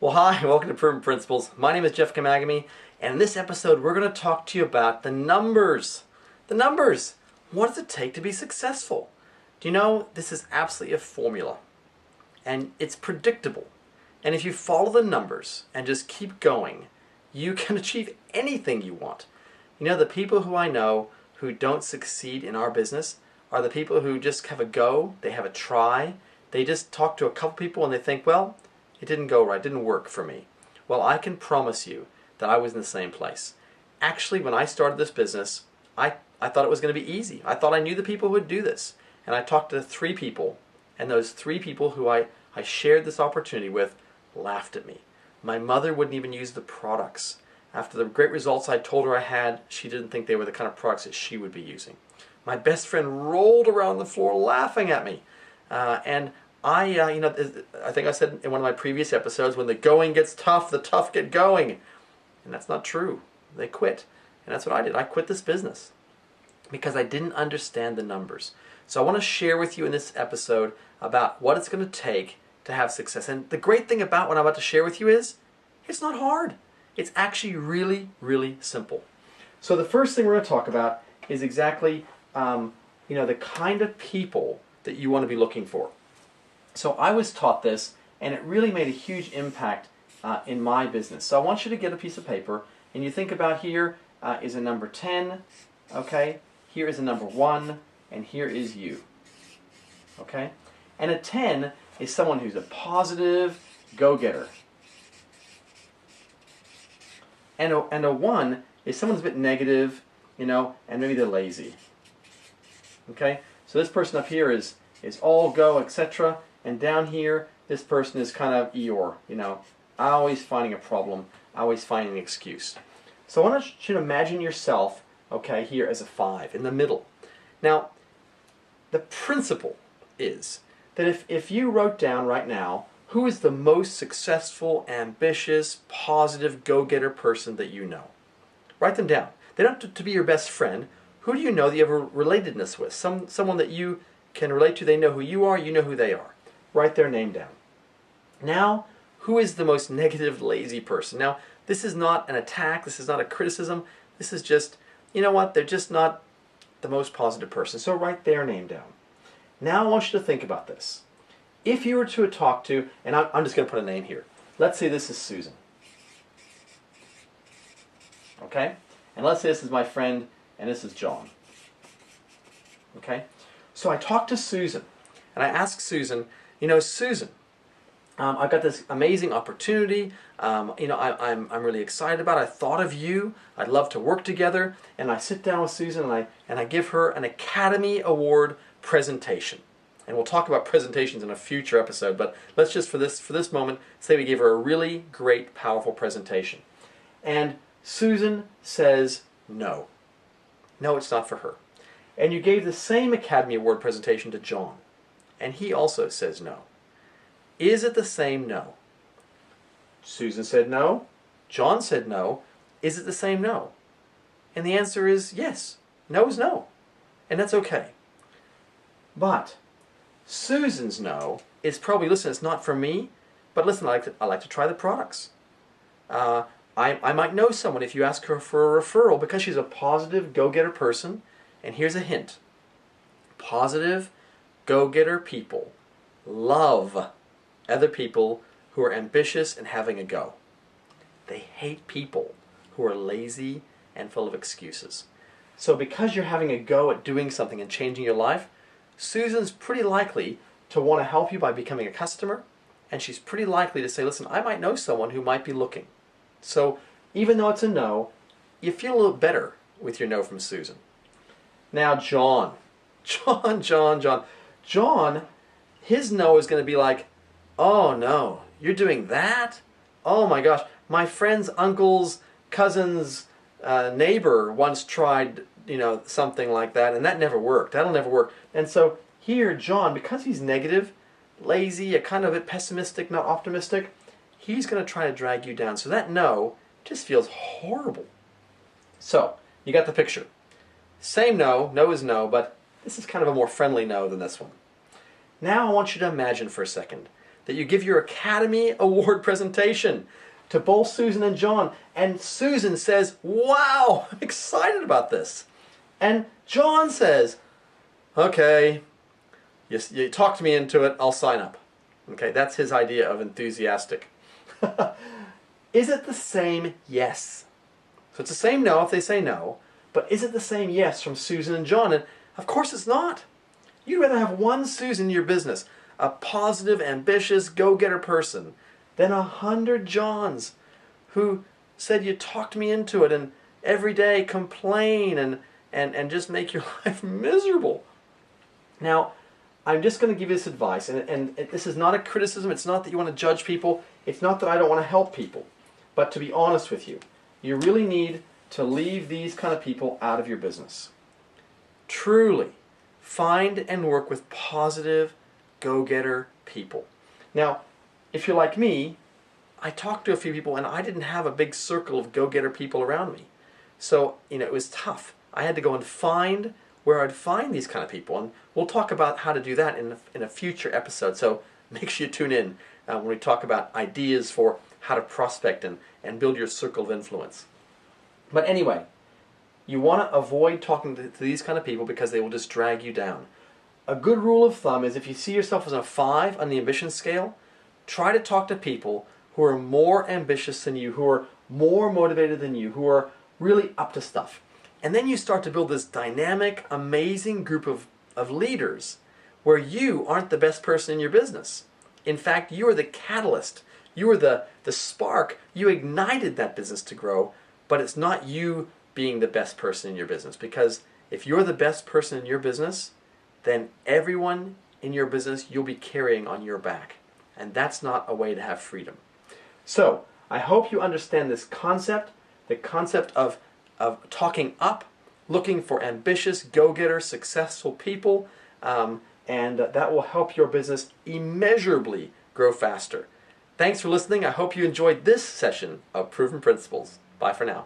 Well, hi, welcome to Proven Principles. My name is Jeff Kamagami, and in this episode, we're going to talk to you about the numbers. The numbers. What does it take to be successful? Do you know this is absolutely a formula, and it's predictable. And if you follow the numbers and just keep going, you can achieve anything you want. You know, the people who I know who don't succeed in our business are the people who just have a go, they have a try, they just talk to a couple people and they think, well, it didn't go right, it didn't work for me. Well, I can promise you that I was in the same place. Actually, when I started this business, I thought it was going to be easy. I thought I knew the people who would do this. And I talked to 3 people, and those 3 people who I shared this opportunity with laughed at me. My mother wouldn't even use the products. After the great results I told her I had, she didn't think they were the kind of products that she would be using. My best friend rolled around the floor laughing at me. And I think I said in one of my previous episodes, when the going gets tough, the tough get going. And that's not true. They quit. And that's what I did. I quit this business because I didn't understand the numbers. So I want to share with you in this episode about what it's going to take to have success. And the great thing about what I'm about to share with you is, it's not hard. It's actually really, really simple. So the first thing we're going to talk about is exactly, the kind of people that you want to be looking for. So I was taught this, and it really made a huge impact in my business. So I want you to get a piece of paper, and you think about here is a number 10, okay? Here is a number 1, and here is you, okay? And a 10 is someone who's a positive go-getter. And a 1 is someone who's a bit negative, and maybe they're lazy, okay? So this person up here is all go, etc., and down here, this person is kind of Eeyore, always finding a problem, always finding an excuse. So I want you to imagine yourself, okay, here as a 5, in the middle. Now, the principle is that if you wrote down right now, who is the most successful, ambitious, positive, go-getter person that you know? Write them down. They don't have to be your best friend. Who do you know that you have a relatedness with? Someone that you can relate to. They know who you are, you know who they are. Write their name down. Now, who is the most negative, lazy person? Now, this is not an attack, this is not a criticism, this is just, you know what, they're just not the most positive person. So write their name down. Now I want you to think about this. If you were to talk to, and I'm just going to put a name here. Let's say this is Susan. Okay? And let's say this is my friend, and this is John. Okay? So I talked to Susan, and I asked Susan, Susan, I've got this amazing opportunity. I'm really excited about it. I thought of you. I'd love to work together. And I sit down with Susan and I give her an Academy Award presentation. And we'll talk about presentations in a future episode. But let's just for this moment say we gave her a really great, powerful presentation. And Susan says no. No, it's not for her. And you gave the same Academy Award presentation to John. And he also says no. Is it the same no? Susan said no. John said no. Is it the same no? And the answer is yes. No is no. And that's okay. But Susan's no is probably, listen, it's not for me, but listen, I like to try the products. I might know someone if you ask her for a referral because she's a positive, go-getter person. And here's a hint. Positive, go-getter people love other people who are ambitious and having a go. They hate people who are lazy and full of excuses. So because you're having a go at doing something and changing your life, Susan's pretty likely to want to help you by becoming a customer, and she's pretty likely to say, listen, I might know someone who might be looking. So even though it's a no, you feel a little better with your no from Susan. Now John, his no is going to be like, oh no, you're doing that? Oh my gosh, my friend's uncle's cousin's neighbor once tried, something like that, and that never worked. That'll never work. And so here, John, because he's negative, lazy, a kind of a bit pessimistic, not optimistic, he's going to try to drag you down. So that no just feels horrible. So, you got the picture. Same no, no is no, but this is kind of a more friendly no than this one. Now I want you to imagine for a second that you give your Academy Award presentation to both Susan and John. And Susan says, wow, I'm excited about this. And John says, okay, you talked me into it, I'll sign up. Okay, that's his idea of enthusiastic. Is it the same yes? So it's the same no if they say no, but is it the same yes from Susan and John? And of course it's not. You'd rather have one Susan in your business, a positive, ambitious, go-getter person, than 100 Johns who said you talked me into it and every day complain and just make your life miserable. Now, I'm just going to give you this advice, and this is not a criticism. It's not that you want to judge people. It's not that I don't want to help people. But to be honest with you, you really need to leave these kind of people out of your business. Truly, find and work with positive, go-getter people. Now, if you're like me, I talked to a few people and I didn't have a big circle of go-getter people around me. So, it was tough. I had to go and find where I'd find these kind of people. And we'll talk about how to do that in a future episode. So make sure you tune in when we talk about ideas for how to prospect and build your circle of influence. But anyway, you want to avoid talking to these kind of people because they will just drag you down. A good rule of thumb is if you see yourself as a 5 on the ambition scale, try to talk to people who are more ambitious than you, who are more motivated than you, who are really up to stuff. And then you start to build this dynamic, amazing group of leaders where you aren't the best person in your business. In fact, you are the catalyst. You are the spark. You ignited that business to grow, but it's not you being the best person in your business. Because if you're the best person in your business, then everyone in your business you'll be carrying on your back. And that's not a way to have freedom. So, I hope you understand this concept, the concept of talking up, looking for ambitious, go-getter, successful people, and that will help your business immeasurably grow faster. Thanks for listening. I hope you enjoyed this session of Proven Principles. Bye for now.